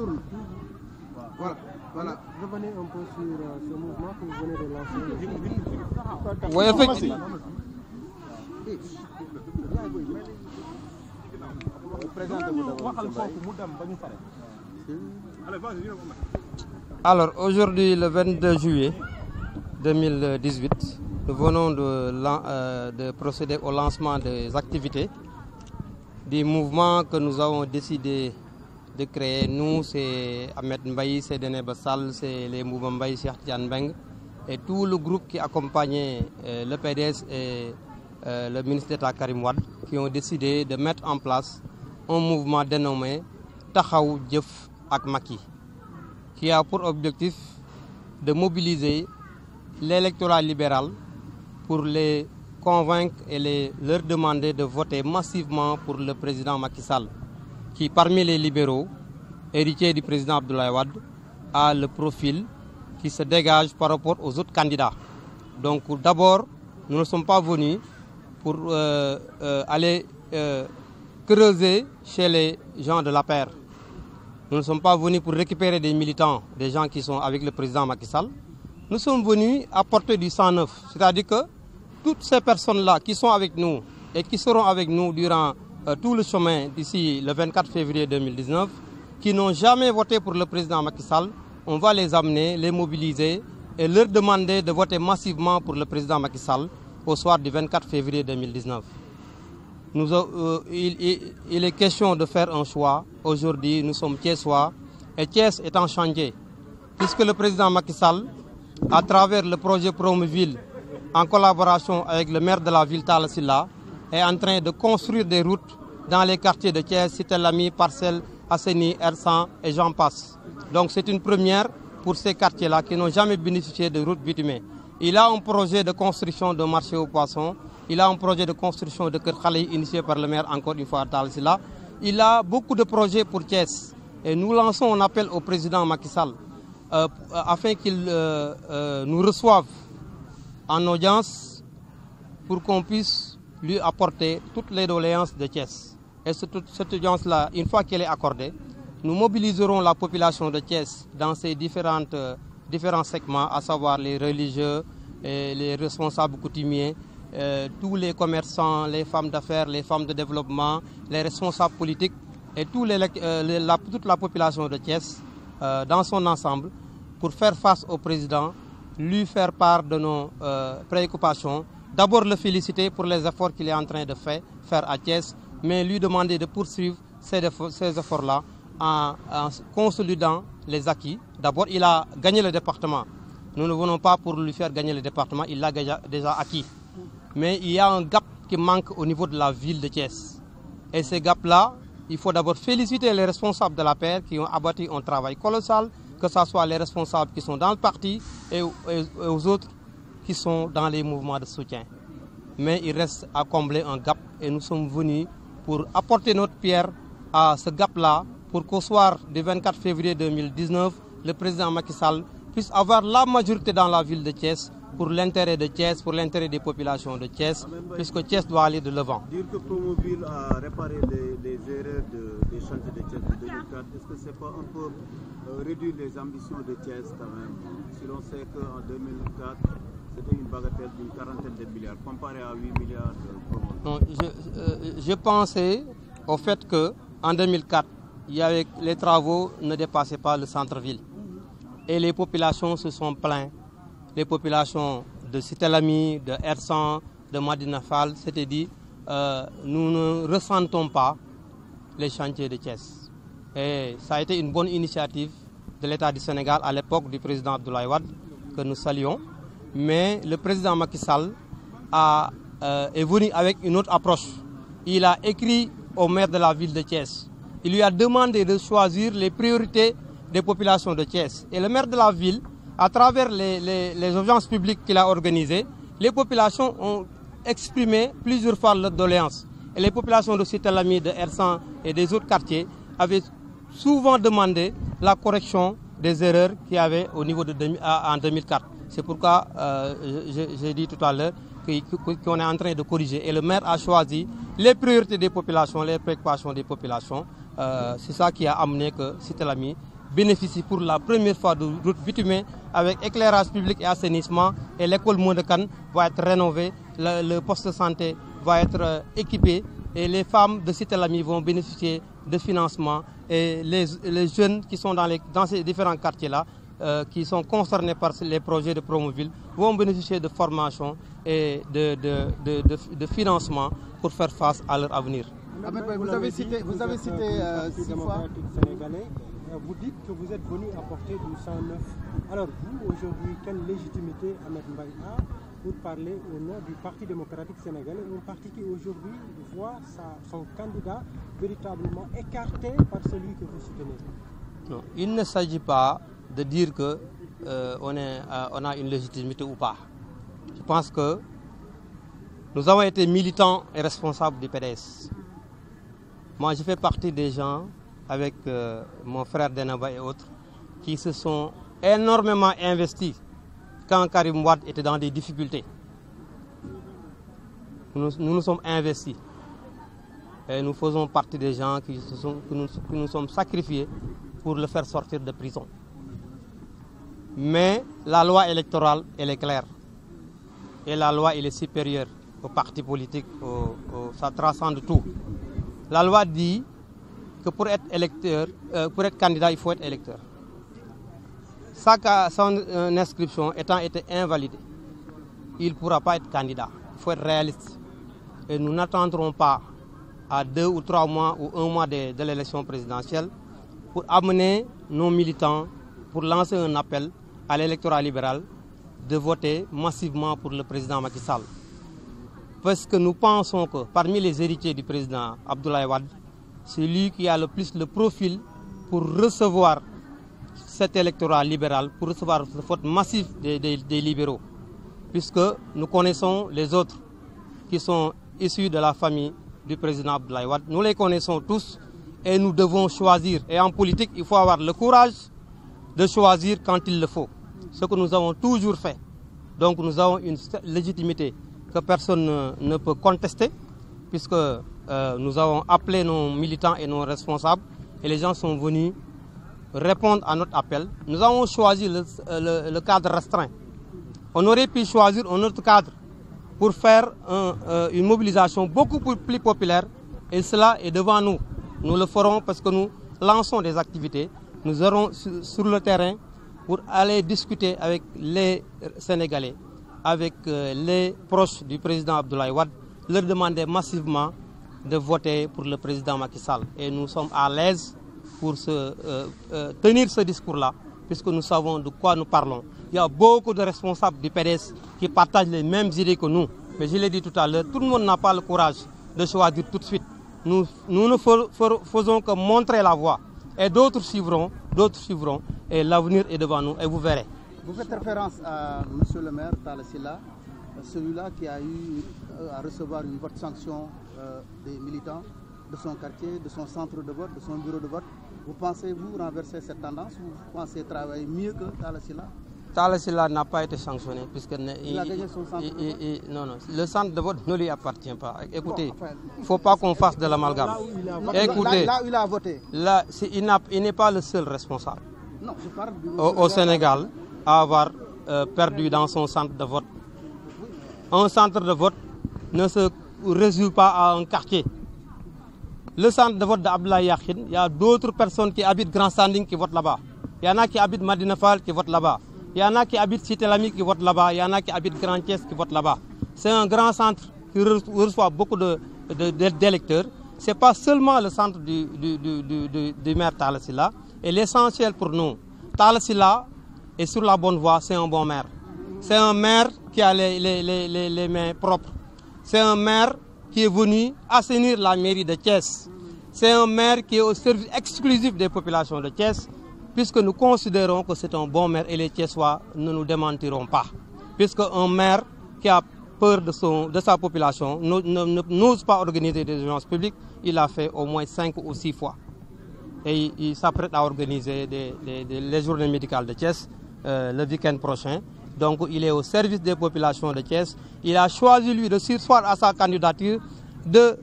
tourne. Voilà. Revenez un peu sur ce mouvement que vous venez de lancer. Oui, effectivement. Alors, aujourd'hui, le 22 juillet 2018, nous venons de procéder au lancement des activités du mouvement que nous avons décidé de créer. Nous, c'est Ahmed Mbaye, c'est Dene Bassal, c'est les mouvements Mbaye, Cheikh Tidiane Beng et tout le groupe qui accompagnait le PDS et le ministre d'État Karim Wade, qui ont décidé de mettre en place un mouvement dénommé Taxawu Jëf ak Macky, qui a pour objectif de mobiliser l'électorat libéral pour les convaincre et leur demander de voter massivement pour le président Macky Sall, qui parmi les libéraux, héritiers du président Abdoulaye Wade, a le profil qui se dégage par rapport aux autres candidats. Donc d'abord, nous ne sommes pas venus pour aller creuser chez les gens de l'APR. Nous ne sommes pas venus pour récupérer des militants, des gens qui sont avec le président Macky Sall. Nous sommes venus apporter du sang neuf, c'est-à-dire que toutes ces personnes-là qui sont avec nous et qui seront avec nous durant tout le chemin d'ici le 24 février 2019, qui n'ont jamais voté pour le président Macky Sall, on va les amener, les mobiliser et leur demander de voter massivement pour le président Macky Sall au soir du 24 février 2019. Il est question de faire un choix. Aujourd'hui, nous sommes Thiessois et Thiès est en chantier, puisque le président Macky Sall, à travers le projet Promoville, en collaboration avec le maire de la ville Talla Sylla, est en train de construire des routes dans les quartiers de Thiès, Cité Lamy, Parcelles Assainies, R100 et j'en passe. Donc c'est une première pour ces quartiers-là qui n'ont jamais bénéficié de routes bitumées. Il a un projet de construction de marché aux poissons. Il a un projet de construction de Kër Khale initié par le maire, encore une fois, à Talla Sylla. Il a beaucoup de projets pour Thiès. Et nous lançons un appel au président Macky Sall afin qu'il nous reçoive en audience pour qu'on puisse lui apporter toutes les doléances de Thiès. Et cette audience-là, une fois qu'elle est accordée, nous mobiliserons la population de Thiès dans ces différents segments, à savoir les religieux, et les responsables coutumiers, tous les commerçants, les femmes d'affaires, les femmes de développement, les responsables politiques et toute la population de Thiès dans son ensemble pour faire face au président, lui faire part de nos préoccupations. D'abord le féliciter pour les efforts qu'il est en train de faire à Thiès, mais lui demander de poursuivre ces efforts-là en consolidant les acquis. D'abord, il a gagné le département. Nous ne venons pas pour lui faire gagner le département, il l'a déjà acquis. Mais il y a un gap qui manque au niveau de la ville de Thiès. Et ce gap-là, il faut d'abord féliciter les responsables de la paix qui ont abattu un travail colossal, que ce soit les responsables qui sont dans le parti et aux autres qui sont dans les mouvements de soutien. Mais il reste à combler un gap et nous sommes venus pour apporter notre pierre à ce gap-là pour qu'au soir du 24 février 2019, le président Macky Sall puisse avoir la majorité dans la ville de Thiès pour l'intérêt de Thiès, pour l'intérêt des populations de Thiès, puisque Thiès doit aller de l'avant. Dire que Promoville a réparé les erreurs des chantiers de Thiès de 2004, est-ce que ce n'est pas un peu réduire les ambitions de Thiès quand même? Si l'on sait qu'en 2004, c'était une bagatelle d'une quarantaine de milliards, comparé à 8 milliards de Promoville. Non, je pensais au fait qu'en 2004, les travaux ne dépassaient pas le centre-ville. Et les populations se sont plaintes. Les populations de Cité Lamy, de R100, de Madina Fall s'étaient dit nous ne ressentons pas les chantiers de Thiès. Et ça a été une bonne initiative de l'État du Sénégal à l'époque du président Abdoulaye Wade, que nous saluons. Mais le président Macky Sall est venu avec une autre approche. Il a écrit au maire de la ville de Thiès. Il lui a demandé de choisir les priorités des populations de Thiès. Et le maire de la ville, à travers les audiences publiques qu'il a organisées, les populations ont exprimé plusieurs fois leurs doléances. Et les populations de Cité Lamy, de R100 et des autres quartiers avaient souvent demandé la correction des erreurs qu'il y avait au niveau en 2004. C'est pourquoi j'ai dit tout à l'heure qu'on est en train de corriger. Et le maire a choisi les priorités des populations, les préoccupations des populations. C'est ça qui a amené que Cité Lamy bénéficie pour la première fois de route bitumée avec éclairage public et assainissement, et l'école Modekan va être rénovée, le poste de santé va être équipé, et les femmes de Cité Lamy vont bénéficier de financement, et les jeunes qui sont dans ces différents quartiers-là, qui sont concernés par les projets de Promoville, vont bénéficier de formation et de financement pour faire face à leur avenir. Vous avez cité 6 fois. Sénégalais, vous dites que vous êtes venu apporter du 109. Alors vous, aujourd'hui, quelle légitimité Ahmed Mbaye a pour parler au nom du Parti démocratique sénégalais, un parti qui aujourd'hui voit son candidat véritablement écarté par celui que vous soutenez? Non, il ne s'agit pas de dire que on a une légitimité ou pas. Je pense que nous avons été militants et responsables du PDS. Moi, je fais partie des gens, avec mon frère Denaba et autres, qui se sont énormément investis quand Karim Wade était dans des difficultés. Nous nous sommes investis. Et nous faisons partie des gens qui nous sommes sacrifiés pour le faire sortir de prison. Mais la loi électorale, elle est claire. Et la loi, elle est supérieure aux partis politiques, ça transcende tout. La loi dit que pour être candidat, il faut être électeur. Son inscription étant été invalidée, il ne pourra pas être candidat. Il faut être réaliste. Et nous n'attendrons pas à 2 ou 3 mois ou 1 mois de l'élection présidentielle pour amener nos militants, pour lancer un appel à l'électorat libéral de voter massivement pour le président Macky Sall. Parce que nous pensons que parmi les héritiers du président Abdoulaye Wade, c'est lui qui a le plus le profil pour recevoir cet électorat libéral, pour recevoir le vote massif des libéraux. Puisque nous connaissons les autres qui sont issus de la famille du président Abdoulaye Wade. Nous les connaissons tous et nous devons choisir. Et en politique, il faut avoir le courage de choisir quand il le faut. Ce que nous avons toujours fait. Donc nous avons une légitimité que personne ne peut contester, puisque nous avons appelé nos militants et nos responsables, et les gens sont venus répondre à notre appel. Nous avons choisi le cadre restreint. On aurait pu choisir un autre cadre pour faire une mobilisation beaucoup plus populaire, et cela est devant nous. Nous le ferons parce que nous lançons des activités. Nous serons sur le terrain pour aller discuter avec les Sénégalais, avec les proches du président Abdoulaye Wade, leur demander massivement de voter pour le président Macky Sall. Et nous sommes à l'aise pour tenir ce discours-là, puisque nous savons de quoi nous parlons. Il y a beaucoup de responsables du PDS qui partagent les mêmes idées que nous. Mais je l'ai dit tout à l'heure, tout le monde n'a pas le courage de choisir tout de suite. Nous ne faisons que montrer la voie. Et d'autres suivront, et l'avenir est devant nous, et vous verrez. Vous faites référence à M. le maire Talla Sylla, celui-là qui a eu à recevoir une vote sanction des militants de son quartier, de son centre de vote, de son bureau de vote. Vous pensez-vous renverser cette tendance ou vous pensez travailler mieux que Talla Sylla? Talla Sylla n'a pas été sanctionné puisque il a gagné son centre de vote. Non, le centre de vote ne lui appartient pas. Écoutez, il ne faut pas qu'on fasse de l'amalgame. Écoutez, là où il a voté. Là, il n'est pas le seul responsable non, je parle au Sénégal à avoir perdu dans son centre de vote. Un centre de vote ne se résume pas à un quartier. Le centre de vote d'Abdoulaye Yakhine, il y a d'autres personnes qui habitent Grand Standing qui votent là-bas. Il y en a qui habitent Madina Fall qui votent là-bas. Il y en a qui habitent Cité Lamy qui votent là-bas. Il y en a qui habitent Grand Thiès qui votent là-bas. C'est un grand centre qui reçoit beaucoup d'électeurs. Ce n'est pas seulement le centre du maire Talla Sylla. Et l'essentiel pour nous, Talla Sylla est sur la bonne voie, c'est un bon maire. C'est un maire qui a les mains propres. C'est un maire qui est venu assainir la mairie de Thiès. C'est un maire qui est au service exclusif des populations de Thiès, puisque nous considérons que c'est un bon maire et les Thiessois ne nous démentiront pas. Puisque un maire qui a peur de sa population n'ose pas organiser des audiences publiques, il l'a fait au moins 5 ou 6 fois. Et il s'apprête à organiser les journées médicales de Thiès le week-end prochain. Donc il est au service des populations de Thiès. Il a choisi lui de surseoir à sa candidature, de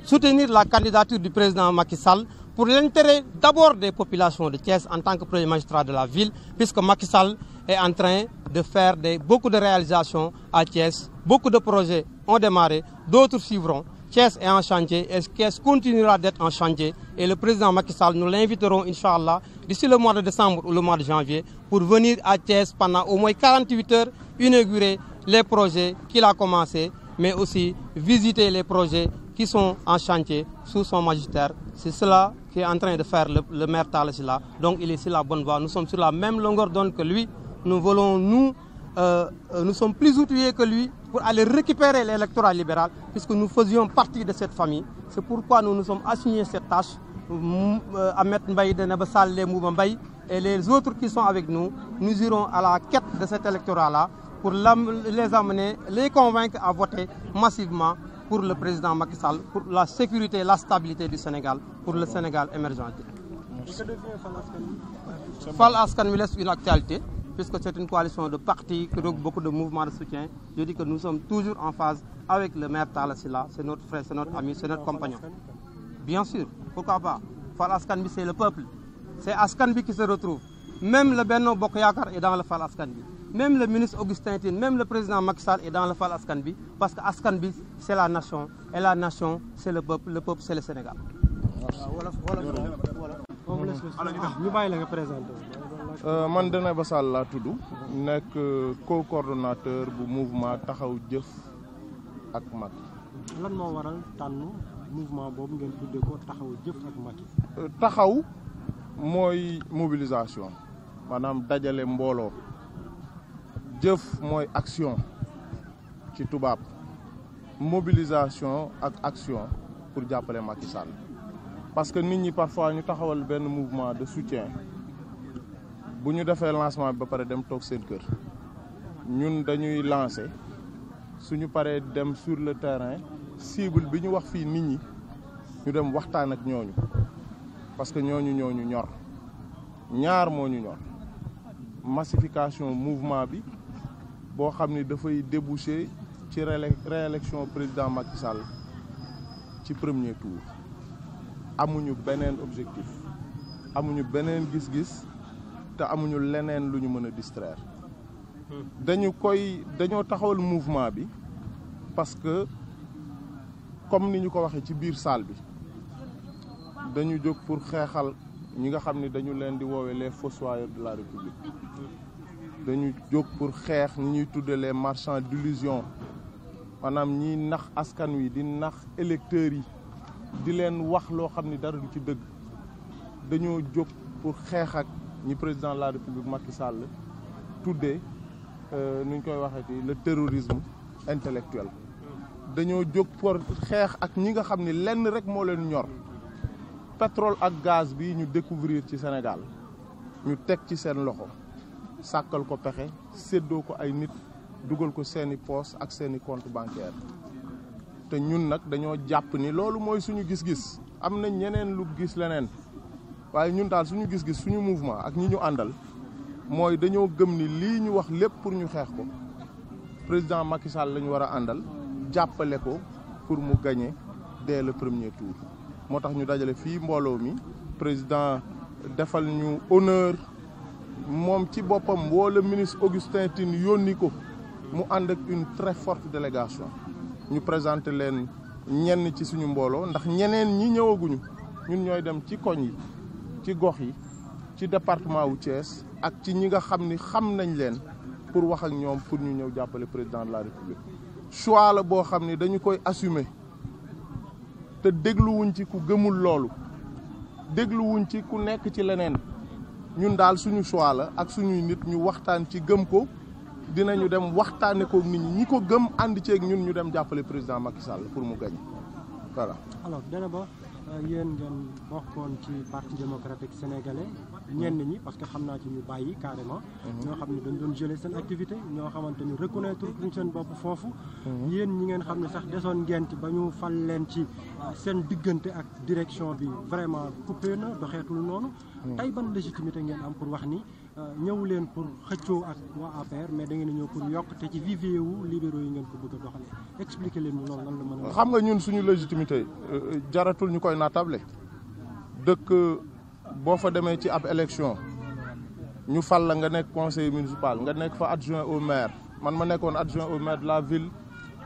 soutenir la candidature du président Macky Sall pour l'intérêt d'abord des populations de Thiès en tant que premier magistrat de la ville, puisque Macky Sall est en train de faire beaucoup de réalisations à Thiès. Beaucoup de projets ont démarré, d'autres suivront. Thiès est en chantier et Thiès continuera d'être en chantier. Et le président Macky Sall, nous l'inviterons, Inch'Allah, d'ici le mois de décembre ou le mois de janvier, pour venir à Thiès pendant au moins 48 heures, inaugurer les projets qu'il a commencés, mais aussi visiter les projets qui sont en chantier sous son magistère. C'est cela qu'est en train de faire le maire Talla Sylla. Donc il est sur la bonne voie. Nous sommes sur la même longueur d'onde que lui. Nous sommes plus outillés que lui pour aller récupérer l'électorat libéral, puisque nous faisions partie de cette famille. C'est pourquoi nous nous sommes assignés cette tâche. Ahmed Mbaye de Nebassal, les Mouba Mbaye et les autres qui sont avec nous, nous irons à la quête de cet électorat-là pour les amener, les convaincre à voter massivement pour le président Macky Sall, pour la sécurité et la stabilité du Sénégal, pour le Sénégal émergent. Fall Askan Wi laisse une actualité, puisque c'est une coalition de partis, qui regroupe beaucoup de mouvements de soutien. Je dis que nous sommes toujours en phase avec le maire Talla Sylla, c'est notre frère, c'est notre ami, c'est notre compagnon. Bien sûr, pourquoi pas. Fall Askan Wi, c'est le peuple. C'est Askan Wi qui se retrouve. Même le Benno Bokk Yaakaar est dans le Fall Askan Wi. Même le ministre Augustin Tine, même le président Macky Sall est dans le Fall Askan Wi, parce que Askan Wi, c'est la nation, et la nation, c'est le peuple, c'est le Sénégal. Man Dene Bassal laa tudd nekk co-coordonnateur bu mouvement taxaw jëf ak Macky. lan moo waral tànn mouvement boobu ngeen tuddee ko taxaw jëf ak Macky. taxaw mooy mobilisation maanaam dajale mbooloo, jëf mooy action ci tubaab, mobilisation ak action pour jàppale Macky Sall. Parce que nit ñi parfois ñu taxawal benn mouvement de soutien bu ñu defee lancement bi ba pare dem toog seen kër ñun dañuy lancer suñu paree dem sur le terrain cible bi ñu wax fii nit ñi ñu dem waxtaan ak ñooñu parce que ñooñu ñor ñaar moo ñu ñor massification mouvement bi boo xam ni dafay déboucher ci réélection président Macky Sall ci premier tour. amuñu beneen objectif amuñu beneen gis-gis te amuñu leneen lu ñu mën a distraire dañoo taxawal mouvement bi parce que comme ni ñu ko waxee ci biir salle bi dañu jóg pour xeexal ñi nga xam ni dañu leen di woowee les fossoyeurs de la République dañu jóg pour xeex ñi ñuy tudde les marchands d'illusion maanaam ñiy nax askan wi di nax électeurs yi di leen wax loo xam ni dara du ci dëgg dañoo jóg pour xeex ak ñi président de la République Macky Sall tuddee nu ñu koy waxeeti le terrorisme intellectuel dañoo jóg pour xeex ak ñi nga xam ni lenn rek moo leen ñor pétrole ak gaz bi ñu découvrir ci Sénégal ñu teg ci seen loxo sàkkal ko pexe séddoo ko ay nit dugal ko seeni poche ak seeni compte bancaire te ñun nag dañoo jàpp ni loolu mooy suñu gis-gis am na ñeneen lu gis leneen waaye ñun daal suñu gis-gis suñu mouvement ak ñi ñu àndal mooy dañoo gëm ni lii ñu wax lépp pour ñu xeex ko président Macky Sall la ñu war a àndal jàppale ko pour mu gagner dès le premier tour. moo tax ñu dajale fii mbooloo mi président defal ñu honneur moom ci boppam woo le ministre Augustin Tine yónni ko mu ànd ak une très forte délégation. ñu présenté leen ñenn ci suñu mbooloo ndax ñeneen ñi ñëwaguñu ñun ñooy dem ci koñ yi ci gox yi ci département wu Thiès ak ci ñi nga xam ni xam nañ leen pour wax ak ñoom pour ñu ñëw jàppale président de la République. choix la boo xam ni dañu koy assumer te dégluwuñ ci ku gëmul loolu dégluwuñ ci ku nekk ci leneen ñun daal suñu choix la ak suñuy nit ñu waxtaan ci gëm ko. dinañu dem waxtaane ko nit ñi ko gëm ànd ceeg ñun ñu dem jàppale président Macky Sall pour mu gagne voilà. alors Dene Ba yéen ngeen bokkoon ci parti démocratique sénégalais ñenn ñi parce que xam naa ci ñu bàyyi carrément. ñoo xam ne dañ doon gelé seen activité ñoo xamante ni reconnaître ñu seen bopp foofu. yéen ñi ngeen xam ne sax desoon ngeen ci ba ñu fal leen ci seen diggante ak direction bi vraiment coupé na doxeetul noonu. tey ban légitimité ngeen am pour wax ni. ñëw leen pour xëccoo ak waa APR mais da ngeen a ñëw pour yokk te ci vivier wu libéraux yi ngeen ko bëgg a doxalee expliquer leen ñu loolu lan la mën a. xam nga ñun suñu légitimité jaratul ñu koy naatable dëkk boo fa demee ci ab élection ñu fal la nga nekk conseiller municipal nga nekk fa adjoint au maire man ma nekkoon adjoint au maire de la ville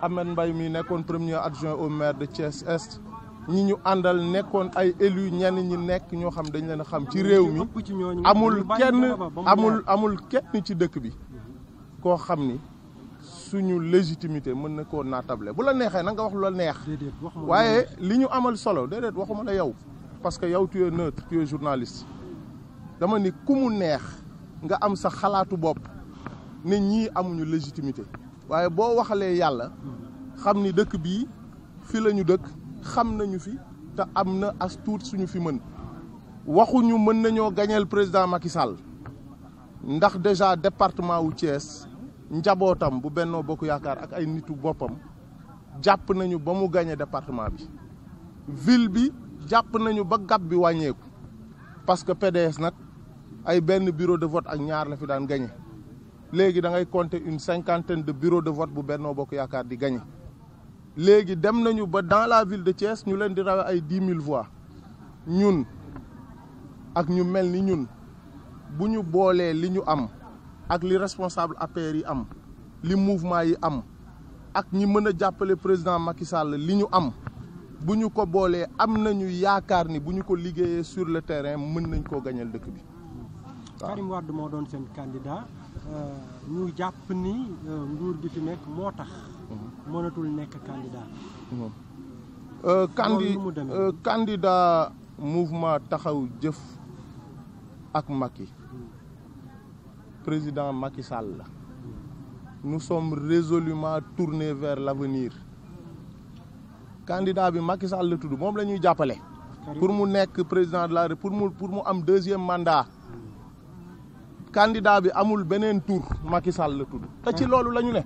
Ahmed Mbaye mi nekkoon premier adjoint au maire de Thiès Est ñi ñu àndal nekkoon ay élus ñenn ñi nekk ñoo xam dañ leen a xam ci réew mi amul kenn ci dëkk bi koo xam ni suñu légitimité mën na koo naatable bu la neexee na nga wax lu la neex waaye li ñu amal solo déedéet waxuma la yow parce que yow tu es neutre tu es journaliste dama ni ku mu neex nga am sa xalaatu bopp ne ñii amuñu légitimité waaye boo waxalee yàlla xam ni dëkk bii fi la ñu dëkk xam nañu fi te am na as tuut suñu fi mën waxuñu mën nañoo gañeel président Macky Sall ndax déjà département wu Thiès njabootam bu Benno Bokk Yaakaar ak ay nitu boppam jàpp nañu ba mu gañe département bi ville bi jàpp nañu ba gab bi wàññeeku parce que PDS nag ay benn bureau de vote ak ñaar la fi daan gañe léegi da ngay compter une 50aine de bureaux de vote bu Benno Bokk Yaakaar di gañe léegi dem nañu ba dans la ville de Thiès ñu leen di rawe ay 10 000 voix ñun ak ñu mel ni ñun bu ñu boolee li ñu am ak li responsable APR yi am li mouvement yi am ak ñi mën a jàppale président Macky Sall li ñu am bu ñu ko boolee am nañu yaakaar ni bu ñu ko liggéeyee sur le terrain mën nañ koo gañal dëkk bi. Karim Wade moo doon seen candidat ñu jàpp ni nguur gi fi nekk moo tax. mënatul nekk candidat. Candidat mouvement taxaw jëf ak Macky président Macky Sall la. Nous sommes résolument tournés vers l'avenir. Candidat bi Macky Sall la tudd moom la ñuy jàppale. pour mu nekk président de la République pour mu am deuxième mandat. Candidat bi amul beneen tour Macky Sall la tudd. te ci loolu la ñu ne.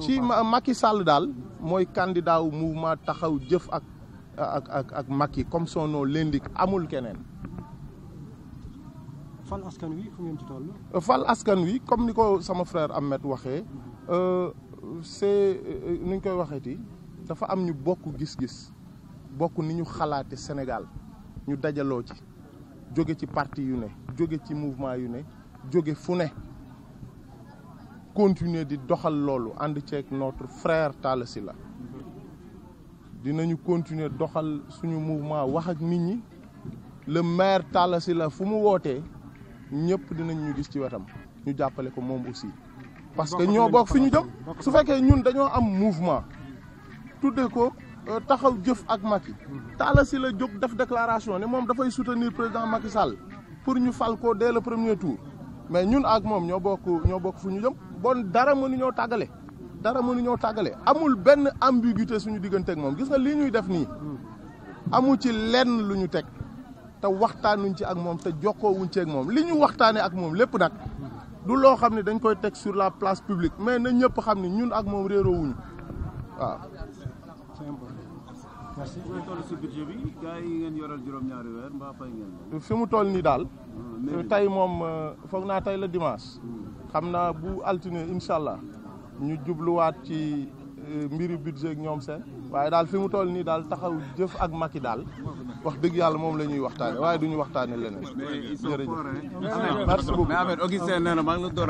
ci Macky Sall daal mooy candidat wu mouvement taxaw jëf ak Macky comme son nom l'indique amul keneen. fal askan wi fu ngeen ci toll. fal askan wi comme ni ko sama frère Ahmed waxee c'est nu ñu koy waxeeti dafa am ñu bokk gis-gis bokk ni ñu xalaate Sénégal ñu dajaloo ci jóge ci parti yu ne jóge ci mouvement yu ne jóge fu ne continuer di doxal loolu ànd ceeg notre frère Talla Sylla dinañu continuer doxal suñu mouvement wax ak nit ñi le maire Talla Sylla fu mu wootee ñëpp dinañ ñu gis ci wetam ñu jàppale ko moom aussi parce que ñoo bokk fi ñu jëm su fekkee ñun dañoo am mouvement tuddee ko taxaw jëf ak Macky Talla Sylla jóg def déclaration ne moom dafay soutenir président Macky Sall pour ñu fal ko dès le premier tour mais ñun ak moom ñoo bokk fu ñu jëm bon dara mënuñoo tàggale amul benn ambiguïté suñu diggante ak moom gis nga lii ñuy def nii amu ci lenn lu ñu teg te waxtaanuñ ci ak moom te jokkoowuñ ci ak moom li ñu waxtaanee ak moom lépp nag du loo xam ne dañ koy teg sur la place publique mais na ñëpp xam ne ñun ak moom réeroowuñu waaw. c'est important. merci. fu ngeen toll si budget bi gars yi ngeen yoral juróom-ñaari weer mbaa fay ngeen. fi mu toll nii daal. tey moom foog naa tey la dimanche. xam naa bu altine incha allah ñu jubluwaat ci mbiri budget ak ñoom seen. waaye daal fi mu toll nii daal taxaw jëf ak Macky daal wax dëgg yàlla moom la ñuy waxtaane waaye du ñu waxtaane leneen. jërëjëf merci beaucoup. mais Ahmed Augustin nee na maa ngi la door